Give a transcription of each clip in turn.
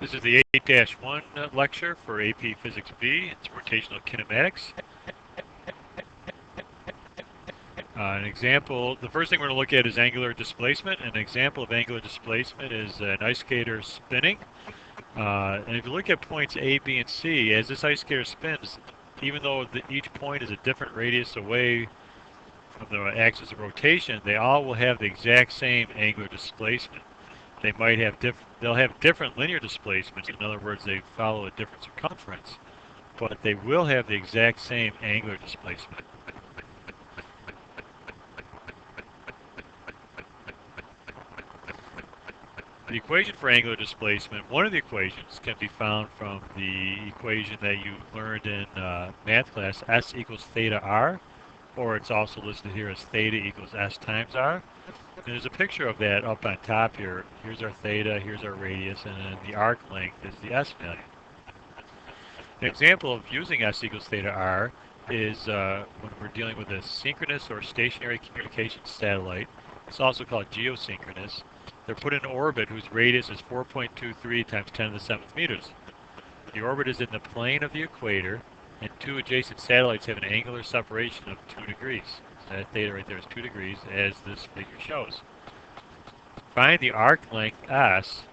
This is the 8-1 lecture for AP Physics B. It's rotational kinematics. An example, the first thing we're going to look at is angular displacement. An example of angular displacement is an ice skater spinning. And if you look at points A, B, and C, as this ice skater spins, even though each point is a different radius away from the axis of rotation, they all will have the exact same angular displacement. They might have they'll have different linear displacements. In other words, they follow a different circumference, but they will have the exact same angular displacement. The equation for angular displacement, one of the equations can be found from the equation that you learned in math class, S equals theta r, or it's also listed here as theta equals S times r. And there's a picture of that up on top here. Here's our theta, here's our radius, and then the arc length is the S value. An example of using S equals theta r is when we're dealing with a synchronous or stationary communications satellite. It's also called geosynchronous. They're put in orbit whose radius is 4.23 times 10 to the 7th meters. The orbit is in the plane of the equator, and two adjacent satellites have an angular separation of 2 degrees. So that theta right there is 2 degrees, as this figure shows. Find the arc length S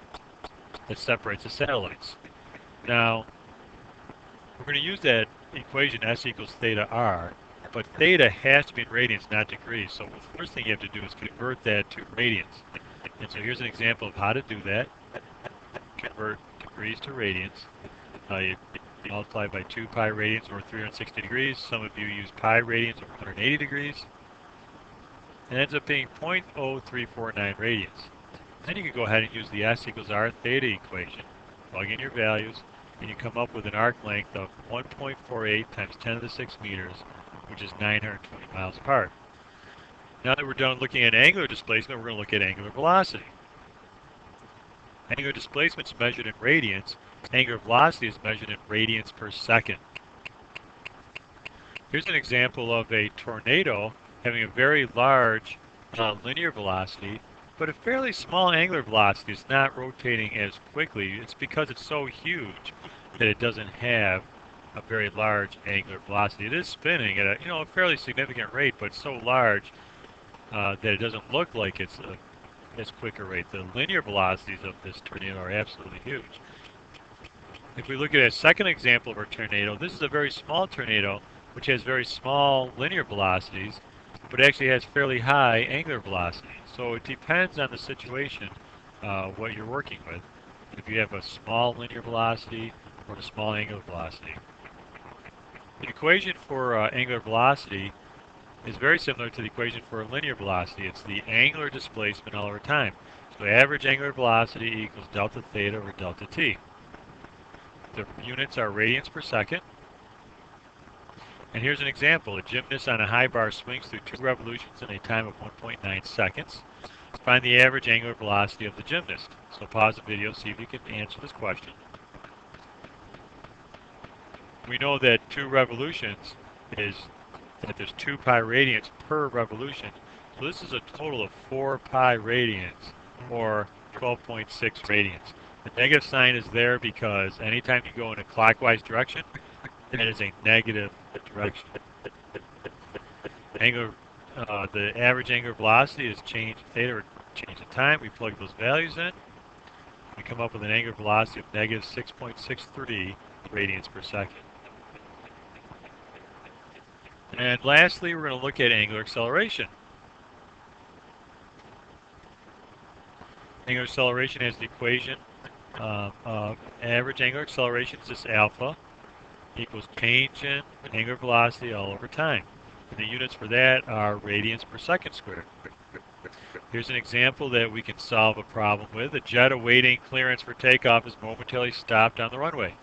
that separates the satellites. Now, we're going to use that equation S equals theta r, but theta has to be in radians, not degrees. So the first thing you have to do is convert that to radians. And so here's an example of how to do that. Convert degrees to radians. You multiply by 2 pi radians or 360 degrees. Some of you use pi radians or 180 degrees. It ends up being 0.0349 radians. Then you can go ahead and use the S equals r theta equation. Plug in your values, and you come up with an arc length of 1.48 times 10 to the 6 meters, which is 920 miles apart. Now that we're done looking at angular displacement, we're going to look at angular velocity. Angular displacement is measured in radians. Angular velocity is measured in radians per second. Here's an example of a tornado having a very large linear velocity, but a fairly small angular velocity. Is not rotating as quickly. It's because it's so huge that it doesn't have a very large angular velocity. It is spinning at a fairly significant rate, but so large that it doesn't look like it's as quick a rate. The linear velocities of this tornado are absolutely huge. If we look at a second example of a tornado, this is a very small tornado which has very small linear velocities, but actually has fairly high angular velocity. So it depends on the situation, what you're working with. If you have a small linear velocity or a small angular velocity. The equation for angular velocity is very similar to the equation for a linear velocity. It's the angular displacement all over time. So average angular velocity equals delta theta over delta t. The units are radians per second. And here's an example. A gymnast on a high bar swings through 2 revolutions in a time of 1.9 seconds. Find the average angular velocity of the gymnast. So pause the video, see if you can answer this question. We know that 2 revolutions is that there's 2 pi radians per revolution. So this is a total of 4 pi radians, or 12.6 radians. The negative sign is there because anytime you go in a clockwise direction, that is a negative direction. The average angular velocity is change in theta or change in time. We plug those values in. We come up with an angular velocity of negative 6.63 radians per second. And lastly, we're going to look at angular acceleration. Angular acceleration has the equation of average angular acceleration is this alpha equals change in angular velocity all over time. And the units for that are radians per second squared. Here's an example that we can solve a problem with. A jet awaiting clearance for takeoff is momentarily stopped on the runway.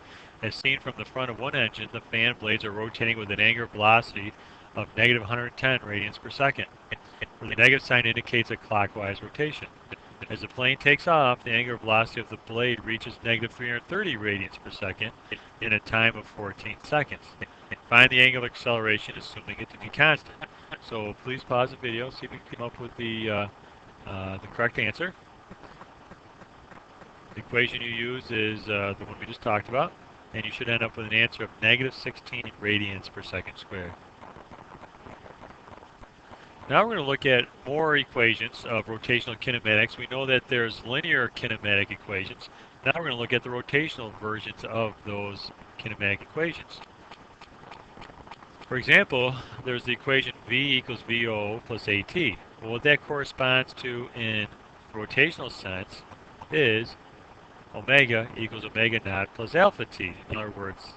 As seen from the front of one engine, the fan blades are rotating with an angular velocity of negative 110 radians per second, where the negative sign indicates a clockwise rotation. As the plane takes off, the angular velocity of the blade reaches negative 330 radians per second in a time of 14 seconds. Find the angular acceleration, assuming it to be constant. So please pause the video, see if you can come up with the correct answer. The equation you use is the one we just talked about, and you should end up with an answer of negative 16 radians per second squared. Now we're going to look at more equations of rotational kinematics. We know that there's linear kinematic equations. Now we're going to look at the rotational versions of those kinematic equations. For example, there's the equation V equals VO plus AT. Well, what that corresponds to in rotational sense is omega equals omega naught plus alpha t. In other words,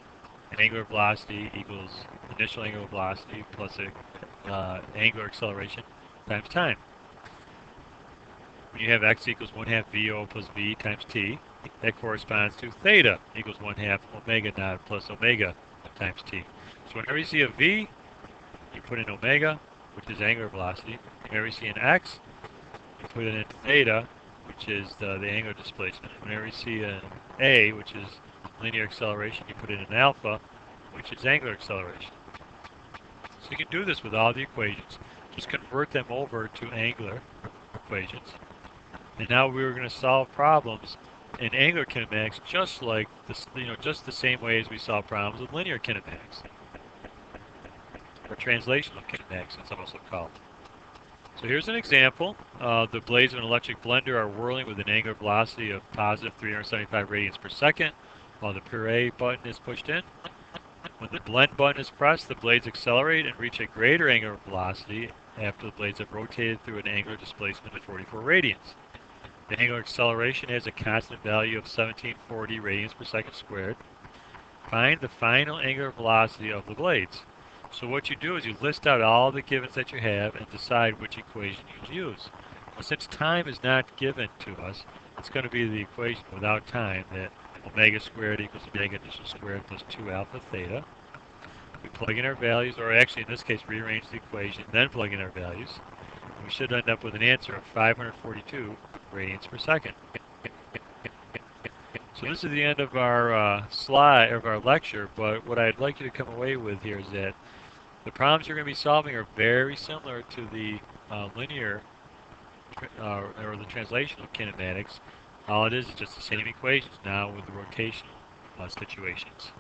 an angular velocity equals initial angular velocity plus angular acceleration times time. When you have x equals 1/2 VO plus V times t, that corresponds to theta equals 1/2 omega naught plus omega times t. So whenever you see a V, you put in omega, which is angular velocity. Whenever you see an x, you put in theta, which is the angular displacement. Whenever you see an a, which is linear acceleration, you put in an alpha, which is angular acceleration. So you can do this with all the equations. Just convert them over to angular equations. And now we're going to solve problems in angular kinematics just like this, just the same way as we solve problems with linear kinematics, or translational kinematics, it's also called. So here's an example. The blades of an electric blender are whirling with an angular velocity of positive 375 radians per second while the puree button is pushed in. When the blend button is pressed, the blades accelerate and reach a greater angular velocity after the blades have rotated through an angular displacement of 44 radians. The angular acceleration has a constant value of 1740 radians per second squared. Find the final angular velocity of the blades. So what you do is you list out all the givens that you have and decide which equation you use. Well, since time is not given to us, it's going to be the equation without time, that omega squared equals omega initial squared plus 2 alpha theta. We plug in our values, or actually in this case rearrange the equation, then plug in our values. We should end up with an answer of 542 radians per second. So this is the end of our slide, of our lecture, but what I'd like you to come away with here is that the problems you're going to be solving are very similar to the linear or the translational kinematics. All it is just the same equations now with the rotational situations.